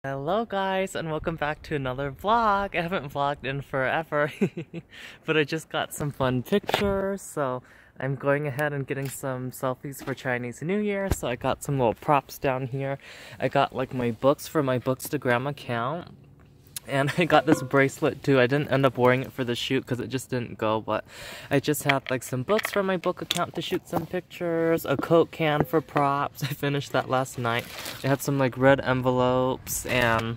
Hello guys and welcome back to another vlog. I haven't vlogged in forever but I just got some fun pictures, so I'm going ahead and getting some selfies for Chinese New Year. So I got some little props down here. I got like my books for my Bookstagram account. And I got this bracelet too. I didn't end up wearing it for the shoot because it just didn't go, but I just have like some books from my book account to shoot some pictures, a Coke can for props. I finished that last night. I have some like red envelopes and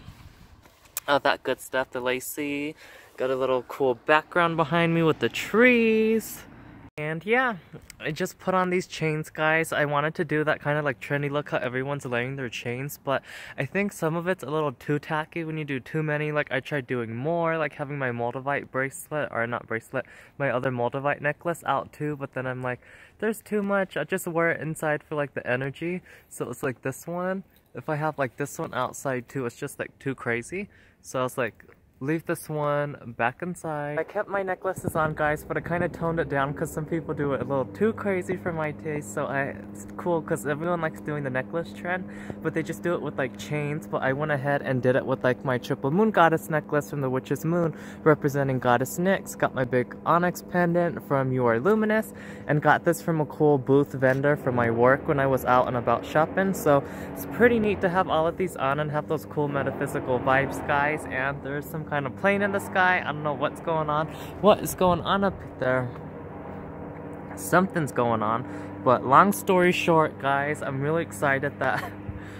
all that good stuff, the lacy. Got a little cool background behind me with the trees. And yeah, I just put on these chains, guys. I wanted to do that kind of like trendy look how everyone's layering their chains, but I think some of it's a little too tacky when you do too many. Like I tried doing more, like having my Moldavite bracelet, or not bracelet, my other Moldavite necklace out too, but then I'm like, there's too much. I just wear it inside for like the energy. So it's like this one. If I have like this one outside too, it's just like too crazy. So I was like, leave this one back inside. I kept my necklaces on, guys, but I kind of toned it down because some people do it a little too crazy for my taste. So it's cool because everyone likes doing the necklace trend, but they just do it with like chains. But I went ahead and did it with like my triple moon goddess necklace from the Witch's Moon, representing Goddess Nyx. Got my big onyx pendant from You Are Luminous, and got this from a cool booth vendor for my work when I was out and about shopping. So it's pretty neat to have all of these on and have those cool metaphysical vibes, guys. And there's some kind of plane in the sky. I don't know what's going on. What is going on up there? Something's going on. But long story short, guys, I'm really excited that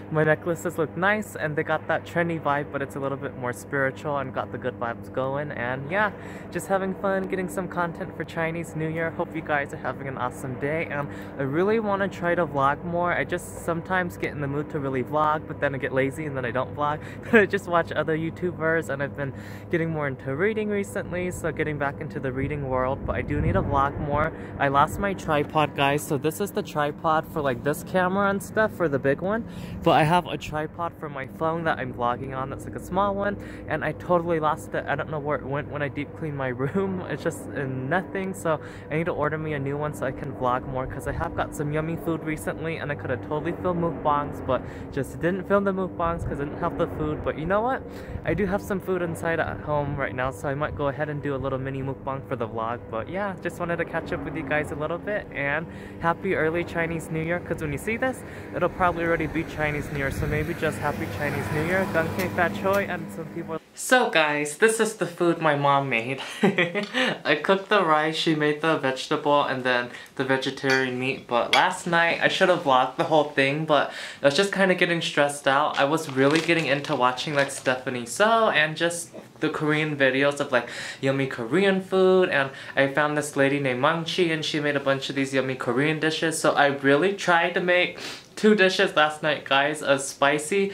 my necklaces look nice and they got that trendy vibe, but it's a little bit more spiritual and got the good vibes going. And yeah, just having fun, getting some content for Chinese New Year. Hope you guys are having an awesome day, and I really want to try to vlog more. I just sometimes get in the mood to really vlog, but then I get lazy and then I don't vlog. But I just watch other YouTubers, and I've been getting more into reading recently, so getting back into the reading world. But I do need to vlog more. I lost my tripod, guys, so this is the tripod for like this camera and stuff, for the big one. But I have a tripod for my phone that I'm vlogging on that's like a small one, and I totally lost it. I don't know where it went when I deep cleaned my room. It's just in nothing, so I need to order me a new one so I can vlog more, because I have got some yummy food recently and I could have totally filmed mukbangs, but just didn't film the mukbangs because I didn't have the food. But you know what? I do have some food inside at home right now, so I might go ahead and do a little mini mukbang for the vlog. But yeah, just wanted to catch up with you guys a little bit, and happy early Chinese New Year, because when you see this, it'll probably already be Chinese New Year, so maybe just happy Chinese New Year, Gun K Fat Choi, and some people. So guys, this is the food my mom made. I cooked the rice, she made the vegetable, and then the vegetarian meat. But last night, I should have vlogged the whole thing, but I was just kind of getting stressed out. I was really getting into watching like Stephanie So and just the Korean videos of like yummy Korean food, and I found this lady named Mangchi, and she made a bunch of these yummy Korean dishes. So I really tried to make 2 dishes last night, guys. A spicy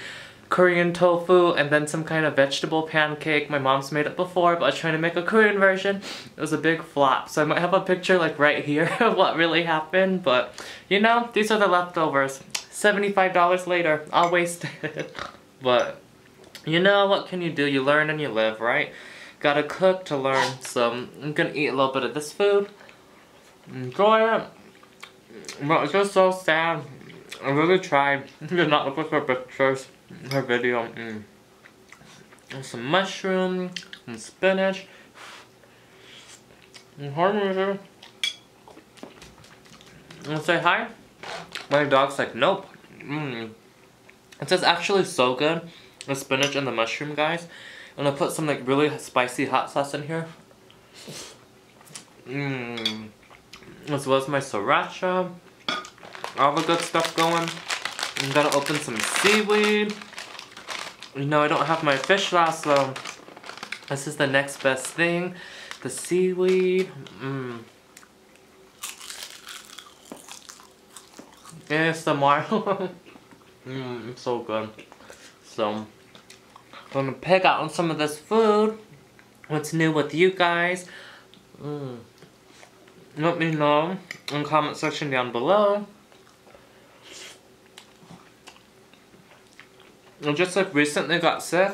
Korean tofu and then some kind of vegetable pancake. My mom's made it before, but I was trying to make a Korean version. It was a big flop, so I might have a picture like right here of what really happened. But you know, these are the leftovers. $75 later, I'll waste it. But you know, what can you do? You learn and you live, right? Gotta cook to learn. So I'm gonna eat a little bit of this food. Enjoy it. But it's just so sad. I really tried to not look at her pictures, her video. And some mushroom, and spinach, and harmonizer. And say hi. My dog's like, nope. It says actually so good. The spinach and the mushroom, guys. I'm gonna put some like really spicy hot sauce in here. As well as my sriracha. All the good stuff going. I'm gonna open some seaweed. You know, I don't have my fish last, so this is the next best thing. The seaweed. ASMR. It's so good. So, I'm gonna pick out on some of this food. What's new with you guys? Let me know in the comment section down below. I just like recently got sick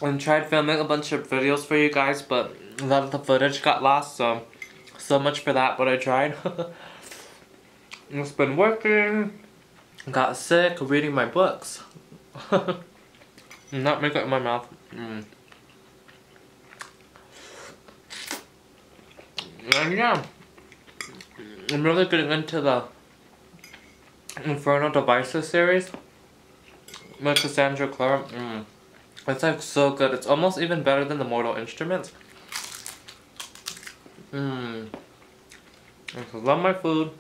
and tried filming a bunch of videos for you guys, but a lot of the footage got lost, so much for that, but I tried. It's been working. Got sick reading my books. not make it in my mouth. And yeah, I'm really getting into the Infernal Devices series with Cassandra Clare. It's like so good. It's almost even better than the Mortal Instruments. I love my food.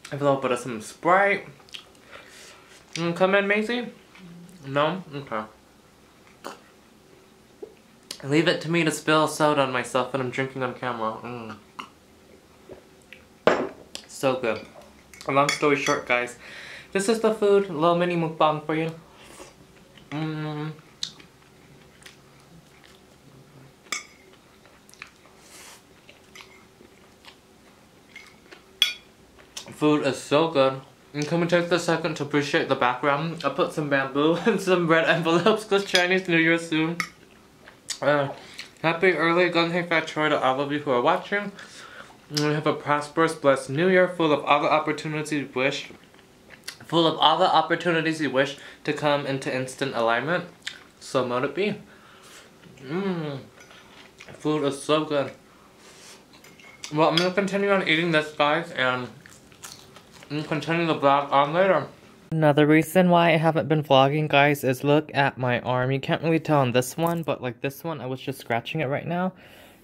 I have a little bit of some Sprite. Come in, Macy? No? Okay. Leave it to me to spill soda on myself when I'm drinking on camera. So good. A long story short, guys. This is the food. A little mini mukbang for you. Food is so good. And can we take the second to appreciate the background? I put some bamboo and some red envelopes because Chinese New Year soon. Happy early Gun Hey Fat Troy to all of you who are watching. And we have a prosperous, blessed New Year full of all the opportunities you wish. Full of all the opportunities you wish to come into instant alignment. So mote it be. Food is so good. Well, I'm gonna continue on eating this, guys, and continue the vlog on later. Another reason why I haven't been vlogging, guys, is look at my arm. You can't really tell on this one, but like this one, I was just scratching it right now.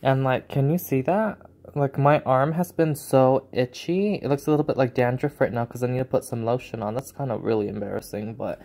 And like, can you see that? Like my arm has been so itchy. It looks a little bit like dandruff right now because I need to put some lotion on. That's kind of really embarrassing, but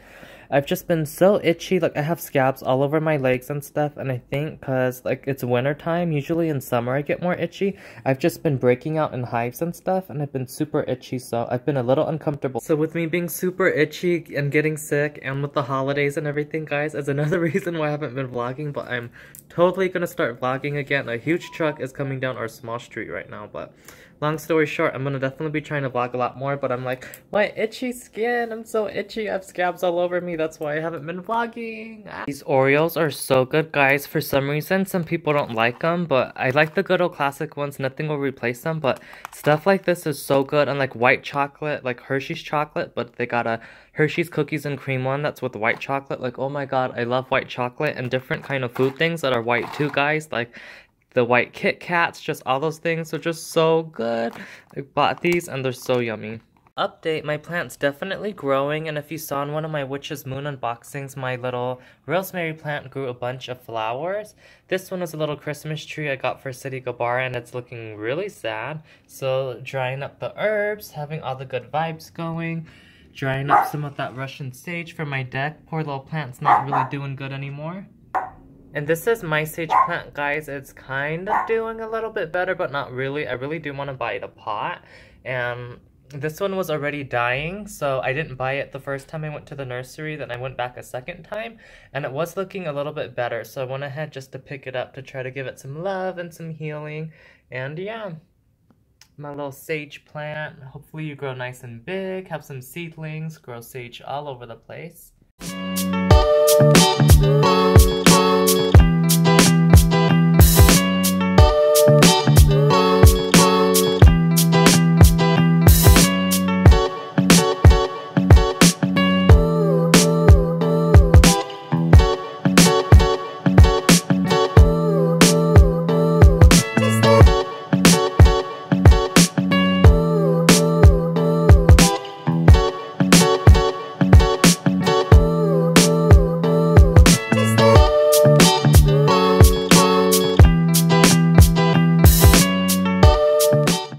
I've just been so itchy. Like I have scabs all over my legs and stuff, and I think because like it's winter time, usually in summer I get more itchy. I've just been breaking out in hives and stuff, and I've been super itchy, so I've been a little uncomfortable. So with me being super itchy and getting sick, and with the holidays and everything, guys, is another reason why I haven't been vlogging, but I'm totally gonna start vlogging again. A huge truck is coming down our small street right now, but long story short, I'm gonna definitely be trying to vlog a lot more, but I'm like, my itchy skin, I'm so itchy, I have scabs all over me, that's why I haven't been vlogging. These Oreos are so good, guys. For some reason, some people don't like them, but I like the good old classic ones. Nothing will replace them, but stuff like this is so good. And like white chocolate, like Hershey's chocolate, but they got a Hershey's cookies and cream one that's with white chocolate. Like, oh my god, I love white chocolate and different kind of food things that are white too, guys. Like the white Kit Kats, just all those things are just so good. I bought these and they're so yummy. Update, my plant's definitely growing, and if you saw in one of my Witch's Moon unboxings, my little rosemary plant grew a bunch of flowers. This one is a little Christmas tree I got for City Gabara, and it's looking really sad. So drying up the herbs, having all the good vibes going, drying up some of that Russian sage for my deck. Poor little plant's not really doing good anymore. And this is my sage plant, guys. It's kind of doing a little bit better, but not really. I really do want to buy it a pot, and this one was already dying, so I didn't buy it the first time I went to the nursery. Then I went back a second time, and it was looking a little bit better, so I went ahead just to pick it up to try to give it some love and some healing. And yeah, my little sage plant. Hopefully you grow nice and big, have some seedlings, grow sage all over the place.